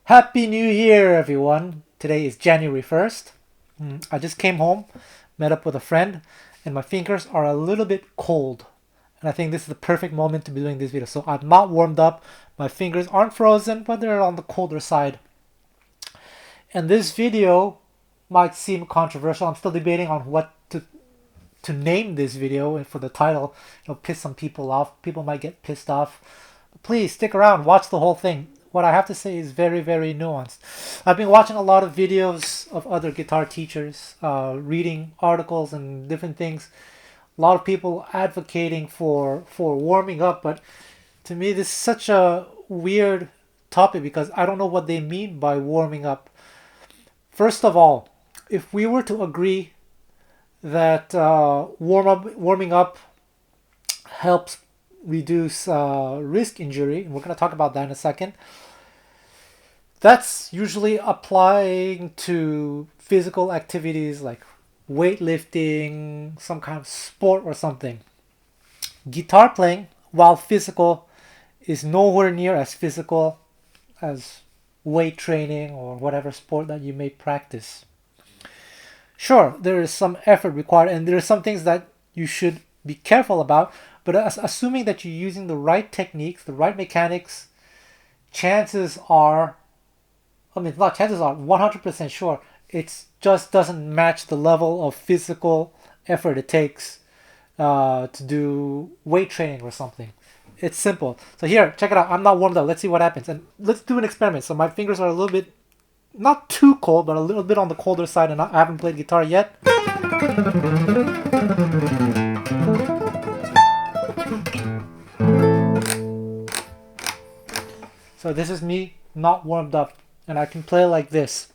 Happy New Year, everyone! Today is January 1st. I just came home, met up with a friend, and my fingers are a little bit cold. And I think this is the perfect moment to be doing this video. So I'm not warmed up, my fingers aren't frozen, but they're on the colder side. And this video might seem controversial. I'm still debating on what to name this video for the title. It'll piss some people off. People might get pissed off. Please stick around, watch the whole thing. What I have to say is very, very nuanced. I've been watching a lot of videos of other guitar teachers, reading articles and different things. A lot of people advocating for warming up, but to me this is such a weird topic because I don't know what they mean by warming up. First of all, if we were to agree that warming up helps reduce risk injury, and we're going to talk about that in a second. That's usually applying to physical activities like weightlifting, some kind of sport or something. Guitar playing, while physical, is nowhere near as physical as weight training or whatever sport that you may practice. Sure, there is some effort required, and there are some things that you should be careful about, but assuming that you're using the right techniques, the right mechanics, chances are, 100% sure, it just doesn't match the level of physical effort it takes to do weight training or something. It's simple. So here, check it out. I'm not warmed up. Let's see what happens. And let's do an experiment. So my fingers are a little bit, not too cold, but a little bit on the colder side, and I haven't played guitar yet. So this is me not warmed up, and I can play like this.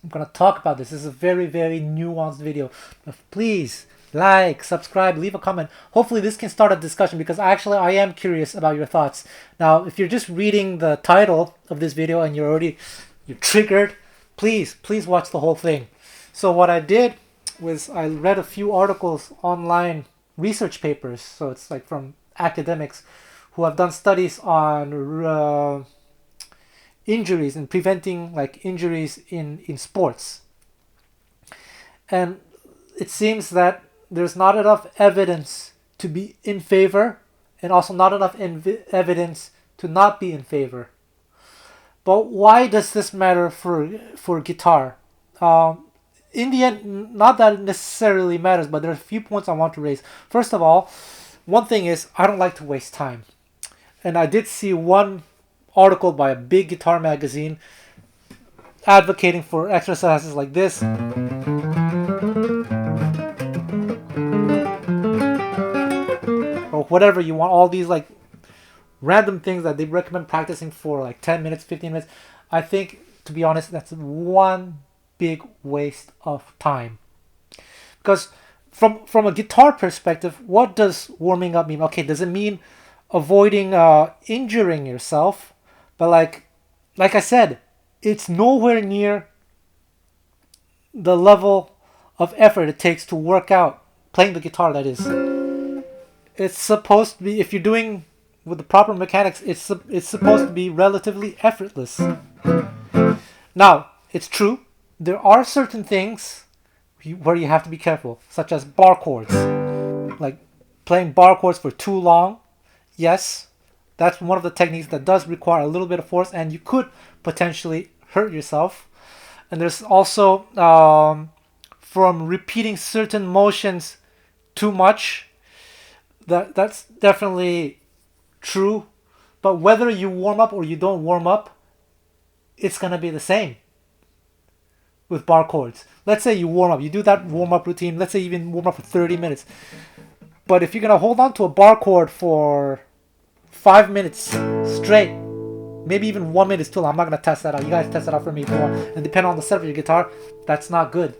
I'm gonna talk about this. This is a very, very nuanced video. But please like, subscribe, leave a comment. Hopefully this can start a discussion because I am curious about your thoughts. Now, if you're just reading the title of this video and you're triggered, please watch the whole thing. So what I did was I read a few articles online, research papers. So it's like from academics who have done studies on injuries and preventing like injuries in sports. And it seems that there's not enough evidence to be in favor and also not enough evidence to not be in favor. But why does this matter for guitar? In the end, not that it necessarily matters, but there are a few points I want to raise. First of all, one thing is I don't like to waste time. And I did see one article by a big guitar magazine advocating for exercises like this. Or whatever you want, all these like random things that they recommend practicing for like 10 minutes, 15 minutes. I think, to be honest, that's one big waste of time. Because from a guitar perspective, what does warming up mean? Okay, does it mean avoiding injuring yourself? But like I said, it's nowhere near the level of effort it takes to work out, playing the guitar, that is. It's supposed to be, if you're doing with the proper mechanics, it's supposed to be relatively effortless. Now, it's true, there are certain things where you have to be careful, such as bar chords. Like playing bar chords for too long, yes, that's one of the techniques that does require a little bit of force, and you could potentially hurt yourself. And there's also from repeating certain motions too much. That's definitely true. But whether you warm up or you don't warm up, it's gonna be the same with bar chords. Let's say you warm up, you do that warm up routine. Let's say you even warm up for 30 minutes. But if you're gonna hold on to a bar chord for 5 minutes straight, maybe even 1 minute is too long. I'm not gonna test that out. You guys test it out for me if you want. And depending on the setup of your guitar, that's not good.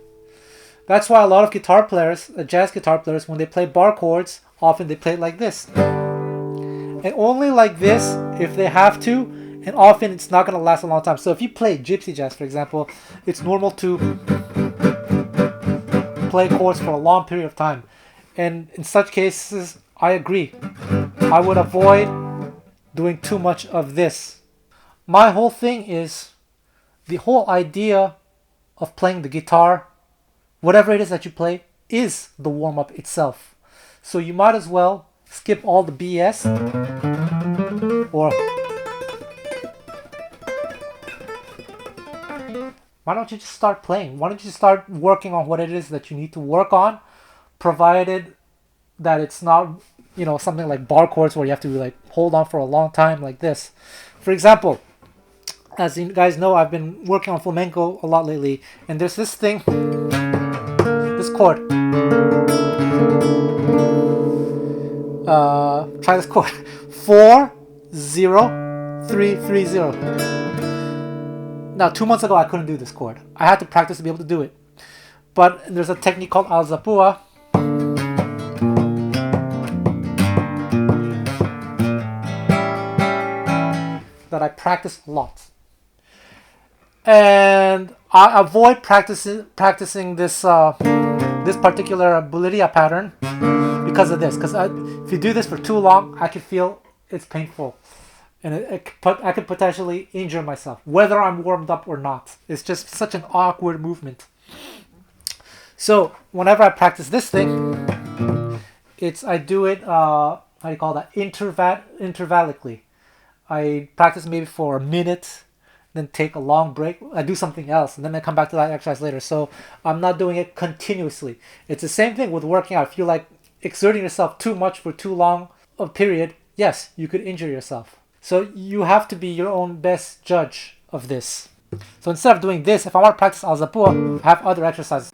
That's why a lot of guitar players, jazz guitar players, when they play bar chords, often they play it like this. And only like this if they have to, and often it's not gonna last a long time. So if you play Gypsy jazz, for example, it's normal to play chords for a long period of time. And in such cases, I agree. I would avoid doing too much of this. My whole thing is the whole idea of playing the guitar, whatever it is that you play, is the warm-up itself. So you might as well skip all the BS, or why don't you just start playing? Why don't you start working on what it is that you need to work on, provided that it's not, something like bar chords where you have to like hold on for a long time like this. For example, as you guys know, I've been working on flamenco a lot lately, and there's this thing, this chord. Try this chord. 4-0-3-3-0. Now, 2 months ago, I couldn't do this chord. I had to practice to be able to do it. But there's a technique called alzapua. That I practice a lot. And I avoid practicing this this particular bulería pattern because of this. Because if you do this for too long, I can feel it's painful. And I could potentially injure myself, whether I'm warmed up or not. It's just such an awkward movement. So whenever I practice this thing, I do it, how do you call that? Intervallically. I practice maybe for a minute, then take a long break. I do something else, and then I come back to that exercise later. So I'm not doing it continuously. It's the same thing with working out. If you like exerting yourself too much for too long a period, yes, you could injure yourself. So you have to be your own best judge of this. So instead of doing this, if I want to practice alzapua, I have other exercises.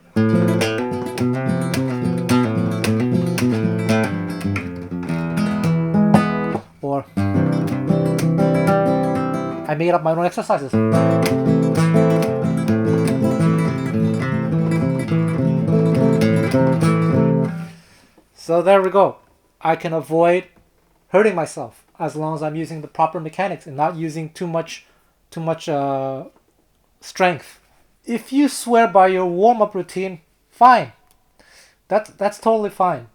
Or I made up my own exercises. So there we go. I can avoid hurting myself as long as I'm using the proper mechanics and not using too much strength. If you swear by your warm-up routine, fine. That's totally fine.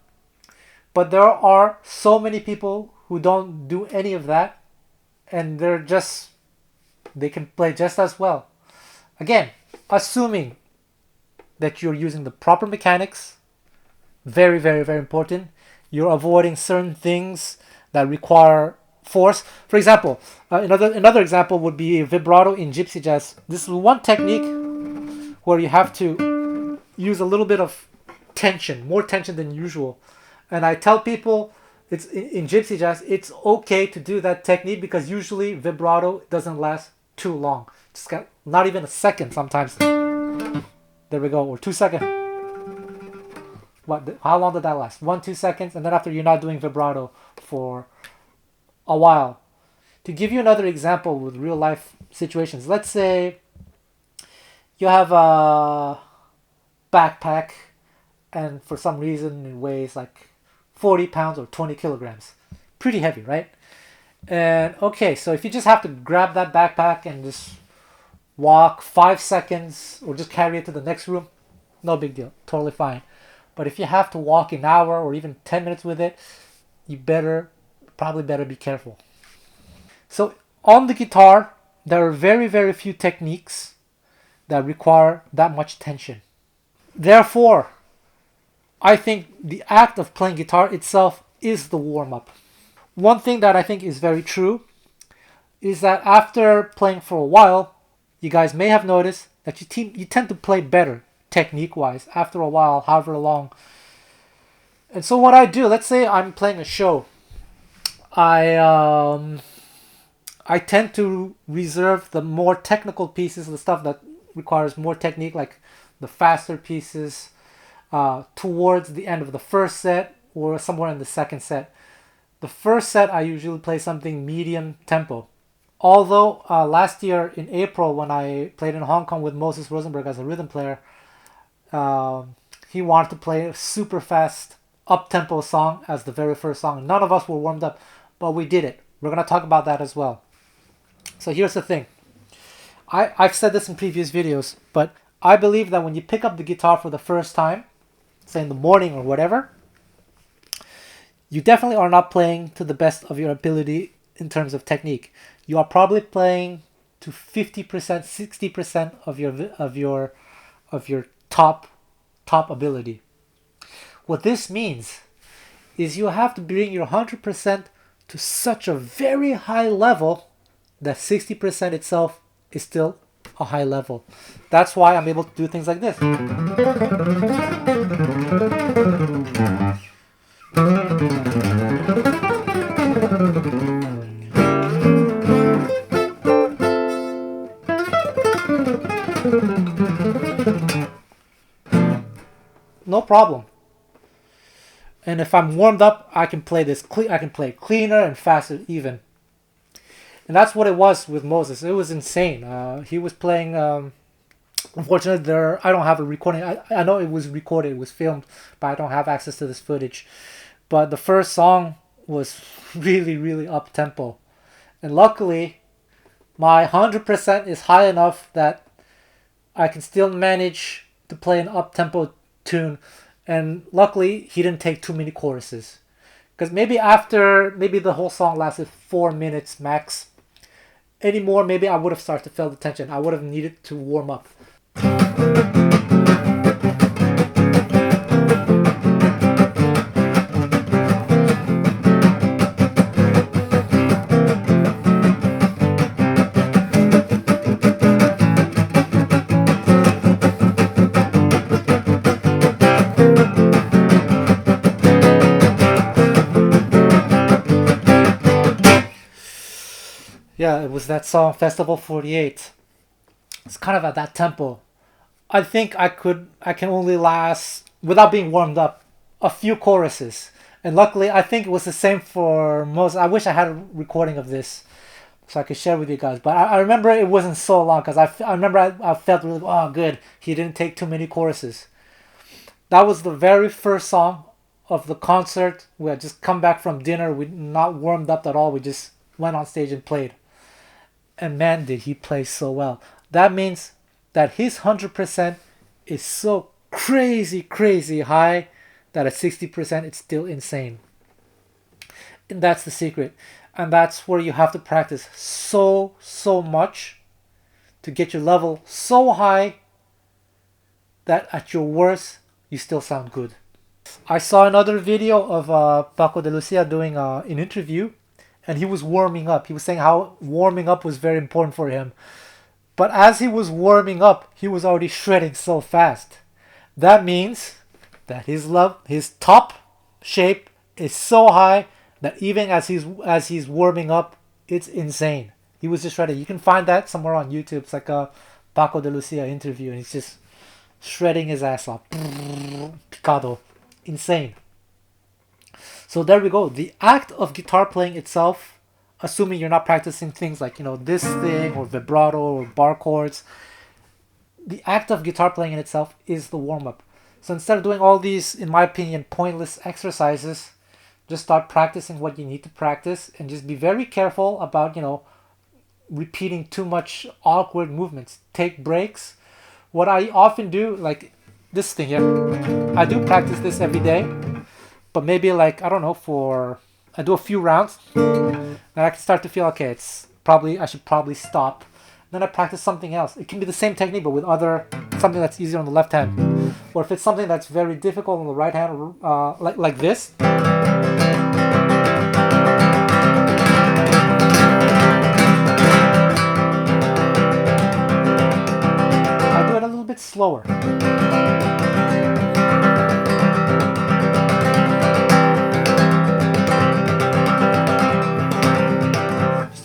But there are so many people who don't do any of that, and they can play just as well. Again, assuming that you're using the proper mechanics, very, very, very important. You're avoiding certain things that require force. For example, another example would be vibrato in Gypsy jazz. This is one technique where you have to use a little bit of tension, more tension than usual. And I tell people it's in Gypsy jazz, it's okay to do that technique because usually vibrato doesn't last too long. Just got not even a second sometimes. There we go, or 2 seconds. How long did that last? 1-2 seconds, and then after you're not doing vibrato for a while. To give you another example with real life situations, let's say you have a backpack and for some reason it weighs like 40 pounds or 20 kilograms. Pretty heavy, right? And okay, so if you just have to grab that backpack and just walk 5 seconds or just carry it to the next room, no big deal, totally fine. But if you have to walk an hour or even 10 minutes with it, you probably better be careful. So on the guitar, there are very, very few techniques that require that much tension. Therefore, I think the act of playing guitar itself is the warm-up. One thing that I think is very true is that after playing for a while, you guys may have noticed that you tend to play better technique-wise after a while, however long. And so what I do, let's say I'm playing a show, I tend to reserve the more technical pieces, the stuff that requires more technique, like the faster pieces, towards the end of the first set or somewhere in the second set. The first set I usually play something medium tempo. Although last year in April when I played in Hong Kong with Moses Rosenberg as a rhythm player, he wanted to play a super fast up-tempo song as the very first song. None of us were warmed up, but we did it. We're going to talk about that as well. So here's the thing. I've said this in previous videos, but I believe that when you pick up the guitar for the first time, say in the morning or whatever, you definitely are not playing to the best of your ability in terms of technique. You are probably playing to 50%, 60% of your top ability. What this means is you have to bring your 100% to such a very high level that 60% itself is still a high level. That's why I'm able to do things like this. No problem. And if I'm warmed up, I can play this. I can play cleaner and faster even. And that's what it was with Moses. It was insane. He was playing. Unfortunately, I don't have a recording. I know it was recorded, it was filmed, but I don't have access to this footage. But the first song was really, really up tempo, and luckily, my 100% is high enough that I can still manage to play an up tempo tune. And luckily, he didn't take too many choruses, because maybe the whole song lasted 4 minutes max. Any more, maybe I would have started to feel the tension. I would have needed to warm up. Yeah, it was that song, Festival 48. It's kind of at that tempo. I think I can only last, without being warmed up, a few choruses. And luckily, I think it was the same for most. I wish I had a recording of this so I could share with you guys. But I remember it wasn't so long, because I remember I felt really, oh, good. He didn't take too many choruses. That was the very first song of the concert. We had just come back from dinner. We not warmed up at all. We just went on stage and played. And man, did he play so well. That means that his 100% is so crazy high that at 60% it's still insane. And that's the secret. And that's where you have to practice so much to get your level so high that at your worst, you still sound good. I saw another video of Paco de Lucia doing an interview, and he was warming up. He was saying how warming up was very important for him. But as he was warming up, he was already shredding so fast. That means that his top shape is so high that even as he's warming up, it's insane. He was just shredding. You can find that somewhere on YouTube. It's like a Paco de Lucia interview, and he's just shredding his ass off. Picado. Insane. So there we go. The act of guitar playing itself, assuming you're not practicing things like, this thing or vibrato or bar chords, the act of guitar playing in itself is the warm-up. So instead of doing all these, in my opinion, pointless exercises, just start practicing what you need to practice, and just be very careful about, repeating too much awkward movements. Take breaks. What I often do, like this thing here, I do practice this every day, but maybe like, I don't know, I do a few rounds, then I can start to feel, okay, I should probably stop. Then I practice something else. It can be the same technique, but with something that's easier on the left hand. Or if it's something that's very difficult on the right hand, like this. I do it a little bit slower.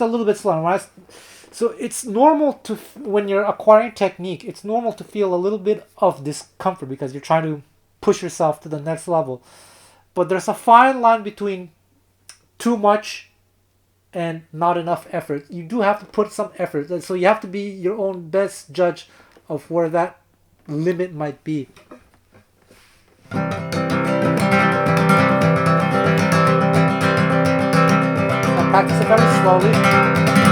A little bit slower. So it's normal when you're acquiring technique, it's normal to feel a little bit of discomfort because you're trying to push yourself to the next level. But there's a fine line between too much and not enough effort. You do have to put some effort. So you have to be your own best judge of where that limit might be. Practice it very slowly, a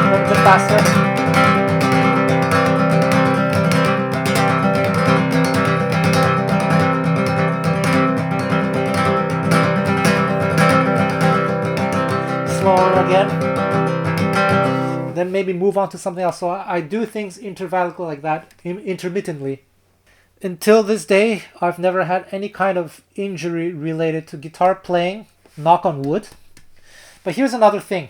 little bit faster. Slower again. then maybe move on to something else. So I do things intervallently like that, intermittently. Until this day, I've never had any kind of injury related to guitar playing, knock on wood. But here's another thing.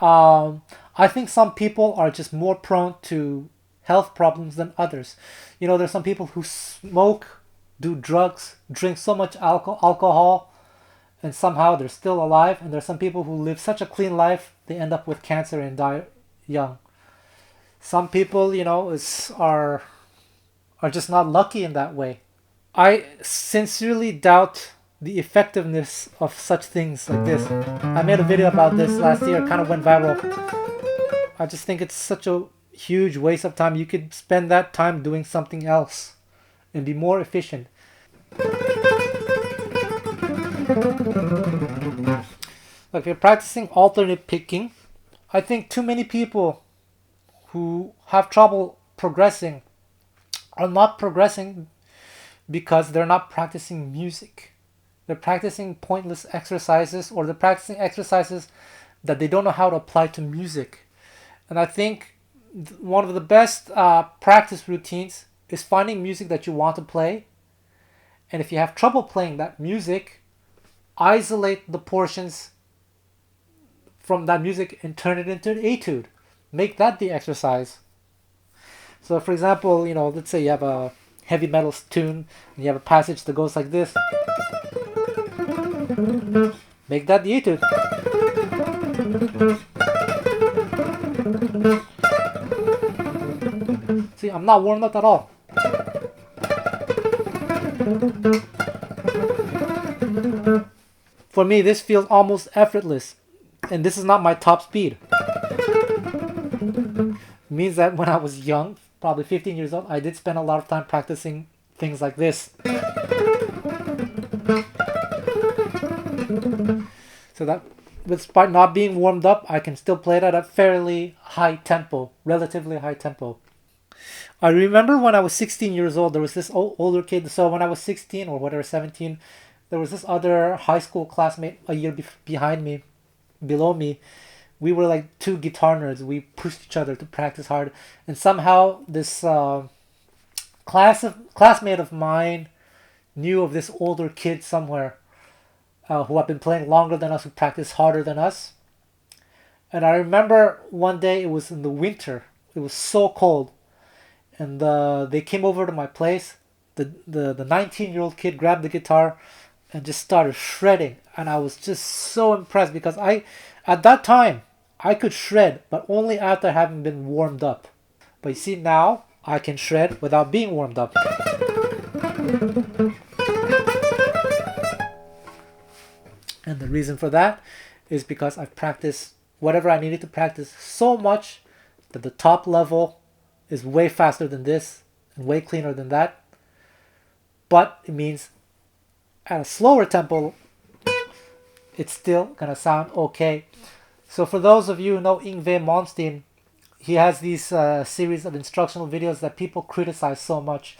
I think some people are just more prone to health problems than others. You know, there's some people who smoke, do drugs, drink so much alcohol, and somehow they're still alive. And there's some people who live such a clean life, they end up with cancer and die young. Some people, you know, are just not lucky in that way. I sincerely doubt the effectiveness of such things like this. I made a video about this last year, it kind of went viral. I just think it's such a huge waste of time. You could spend that time doing something else and be more efficient. Like, if you're practicing alternate picking, I think too many people who have trouble progressing are not progressing because they're not practicing music. They're practicing pointless exercises, or they're practicing exercises that they don't know how to apply to music. And I think one of the best practice routines is finding music that you want to play. And if you have trouble playing that music, isolate the portions from that music and turn it into an etude. Make that the exercise. So for example, you know, let's say you have a heavy metal tune and you have a passage that goes like this. Make that the etude. See, I'm not warmed up at all. For me, this feels almost effortless, and this is not my top speed. It means that when I was young, probably 15 years old, I did spend a lot of time practicing things like this. So that, despite not being warmed up, I can still play it at a fairly high tempo, relatively high tempo. I remember when I was 16 years old, there was this older kid. So when I was 16 or whatever, 17, there was this other high school classmate a year below me. We were like two guitar nerds. We pushed each other to practice hard. And somehow this classmate of mine knew of this older kid somewhere who had been playing longer than us, who practiced harder than us. And I remember one day, it was in the winter. It was so cold. And they came over to my place. The 19-year-old kid grabbed the guitar and just started shredding. And I was just so impressed because at that time, I could shred, but only after having been warmed up. But you see, now I can shred without being warmed up. And the reason for that is because I've practiced whatever I needed to practice so much that the top level is way faster than this and way cleaner than that. But it means at a slower tempo, it's still gonna sound okay. So for those of you who know Yngwie Malmsteen, he has these series of instructional videos that people criticize so much.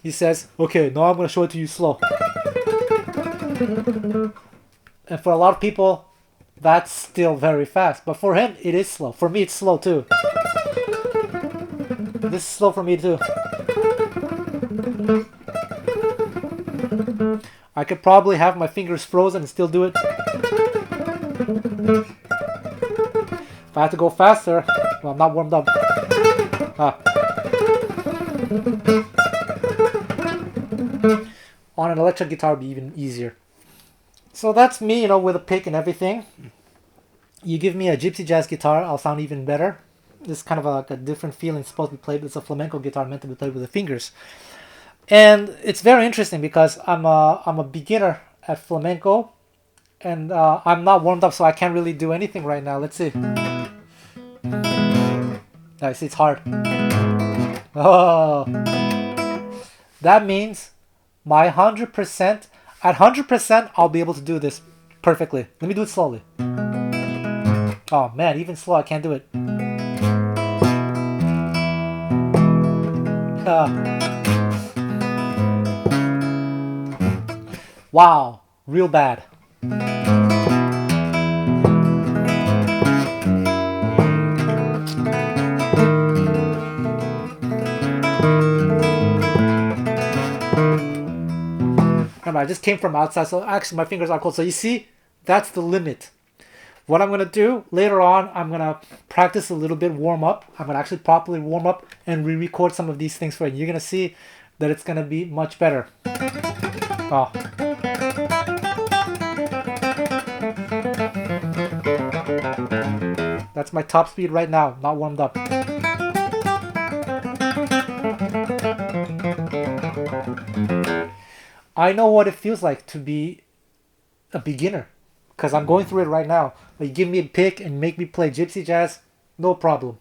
He says, okay, now I'm gonna show it to you slow. And for a lot of people, that's still very fast. But for him, it is slow. For me, it's slow too. This is slow for me too. I could probably have my fingers frozen and still do it. If I had to go faster, well, I'm not warmed up. On an electric guitar, it'd be even easier. So that's me, you know, with a pick and everything. You give me a Gypsy jazz guitar, I'll sound even better. This is kind of like a different feeling. It's supposed to be played. It's a flamenco guitar meant to be played with the fingers. And it's very interesting because I'm a beginner at flamenco, and I'm not warmed up, so I can't really do anything right now. Let's see. I see it's hard. Oh, that means my 100%. At 100%, I'll be able to do this perfectly. Let me do it slowly. Oh man, even slow, I can't do it. Wow, real bad. Remember, I just came from outside, so actually my fingers are cold. So you see, that's the limit. What I'm going to do later on, I'm going to practice a little bit, warm up. I'm going to actually properly warm up and re-record some of these things for you. You're going to see that it's going to be much better. Oh. That's my top speed right now, not warmed up. I know what it feels like to be a beginner, because I'm going through it right now. Like, you give me a pick and make me play gypsy jazz, no problem.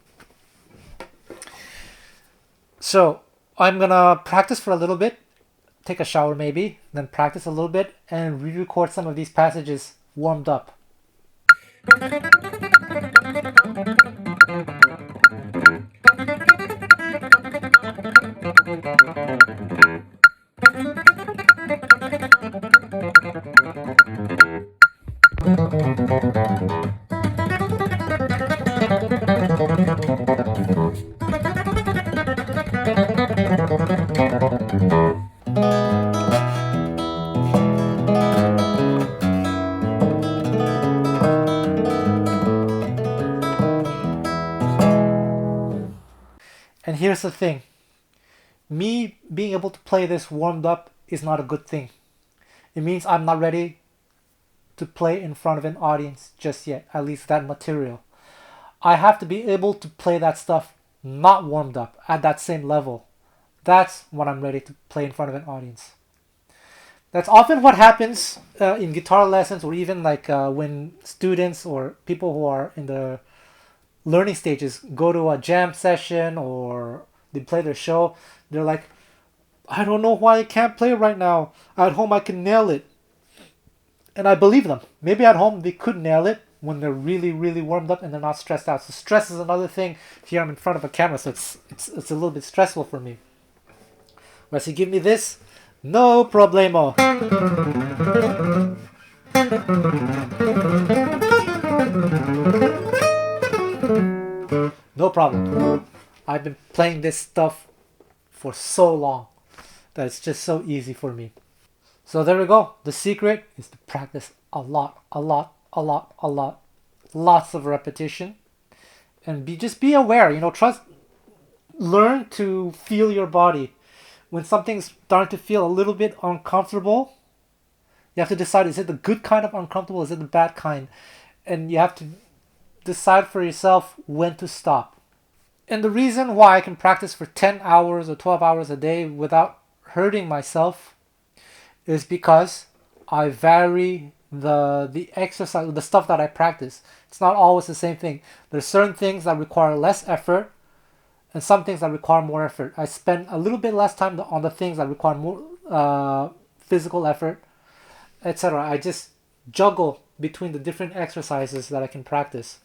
So I'm gonna practice for a little bit, take a shower maybe, then practice a little bit and re-record some of these passages warmed up. And here's the thing. Me being able to play this warmed up is not a good thing. It means I'm not ready to play in front of an audience just yet, at least that material. I have to be able to play that stuff not warmed up at that same level. That's when I'm ready to play in front of an audience. That's often what happens in guitar lessons, or even like when students or people who are in the learning stages go to a jam session or they play their show. They're like, I don't know why I can't play right now. At home I can nail it. And I believe them. Maybe at home they could nail it when they're really, really warmed up and they're not stressed out. So stress is another thing. Here I'm in front of a camera, so it's a little bit stressful for me. Whereas you give me this, no problemo. No problem. I've been playing this stuff for so long that it's just so easy for me. So there we go. The secret is to practice a lot. Lots of repetition. And just be aware, learn to feel your body. When something's starting to feel a little bit uncomfortable, you have to decide, is it the good kind of uncomfortable? Is it the bad kind? And you have to decide for yourself when to stop. And the reason why I can practice for 10 hours or 12 hours a day without hurting myself is because I vary the exercise, the stuff that I practice. It's not always the same thing. There's certain things that require less effort and some things that require more effort. I spend a little bit less time on the things that require more physical effort, etc. I just juggle between the different exercises that I can practice.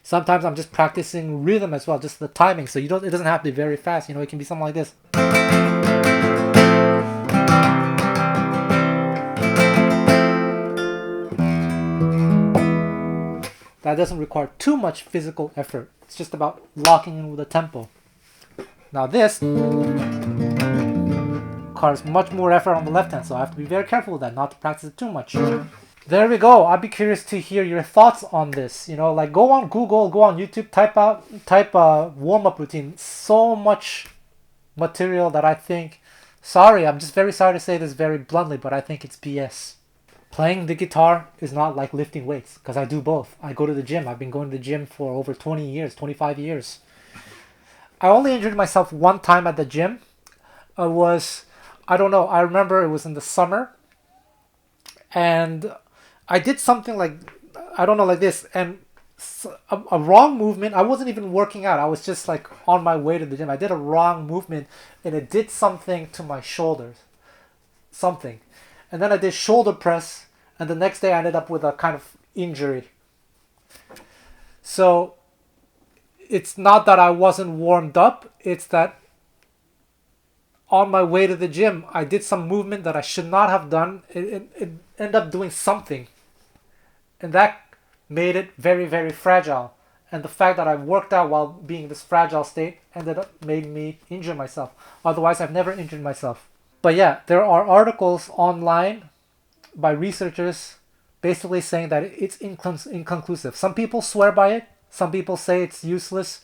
Sometimes I'm just practicing rhythm as well, just the timing. So it doesn't have to be very fast. It can be something like this. That doesn't require too much physical effort. It's just about locking in with the tempo. Now this requires much more effort on the left hand, so I have to be very careful with that, not to practice it too much. There we go. I'd be curious to hear your thoughts on this. Like go on Google, go on YouTube, type warm-up routine. So much material that I think, I'm just very sorry to say this very bluntly, but I think it's BS. Playing the guitar is not like lifting weights, because I do both. I go to the gym. I've been going to the gym for over 20 years, 25 years. I only injured myself one time at the gym. I remember it was in the summer. And I did something like this. And a wrong movement. I wasn't even working out. I was just like on my way to the gym. I did a wrong movement and it did something to my shoulders. Something. And then I did shoulder press. And the next day I ended up with a kind of injury. So it's not that I wasn't warmed up. It's that on my way to the gym, I did some movement that I should not have done. It ended up doing something. And that made it very, very fragile. And the fact that I worked out while being in this fragile state made me injure myself. Otherwise, I've never injured myself. But yeah, there are articles online by researchers basically saying that it's inconclusive. Some people swear by it. Some people say it's useless.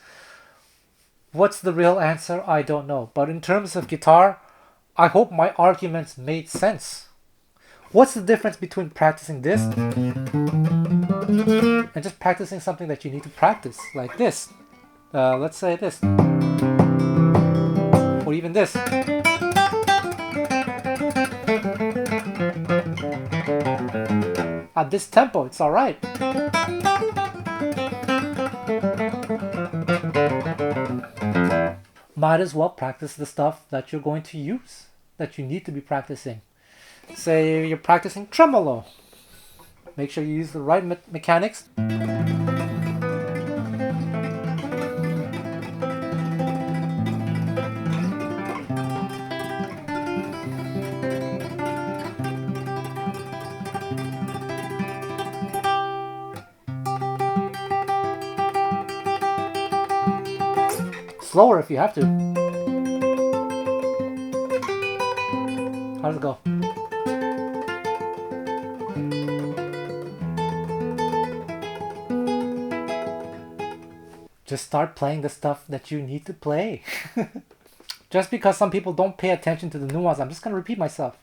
What's the real answer? I don't know. But in terms of guitar, I hope my arguments made sense. What's the difference between practicing this and just practicing something that you need to practice, like this? Let's say this. Or even this. At this tempo, it's alright. Might as well practice the stuff that you're going to use, that you need to be practicing. Say you're practicing tremolo. Make sure you use the right mechanics. Slower if you have to. How does it go? Just start playing the stuff that you need to play. Just because some people don't pay attention to the nuance, I'm just going to repeat myself.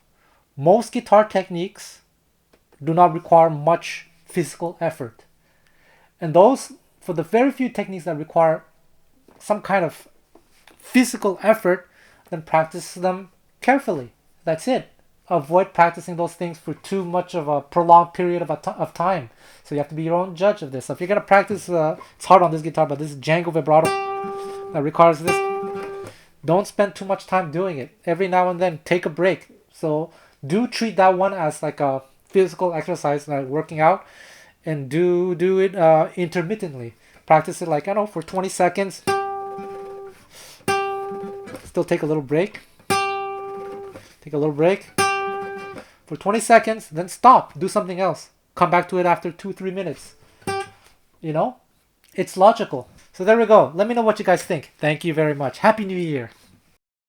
Most guitar techniques do not require much physical effort. And those, for the very few techniques that require some kind of physical effort, then practice them carefully. That's it. Avoid practicing those things for too much of a prolonged period of time. So you have to be your own judge of this. So if you're going to practice, it's hard on this guitar, but this is Django vibrato that requires this. Don't spend too much time doing it. Every now and then, take a break. So do treat that one as like a physical exercise, like working out, and do it intermittently. Practice it like, I don't know, for 20 seconds. Still take a little break. Take a little break for 20 seconds, then stop. Do something else. Come back to it after 2-3 minutes. You know? It's logical. So there we go. Let me know what you guys think. Thank you very much. Happy New Year.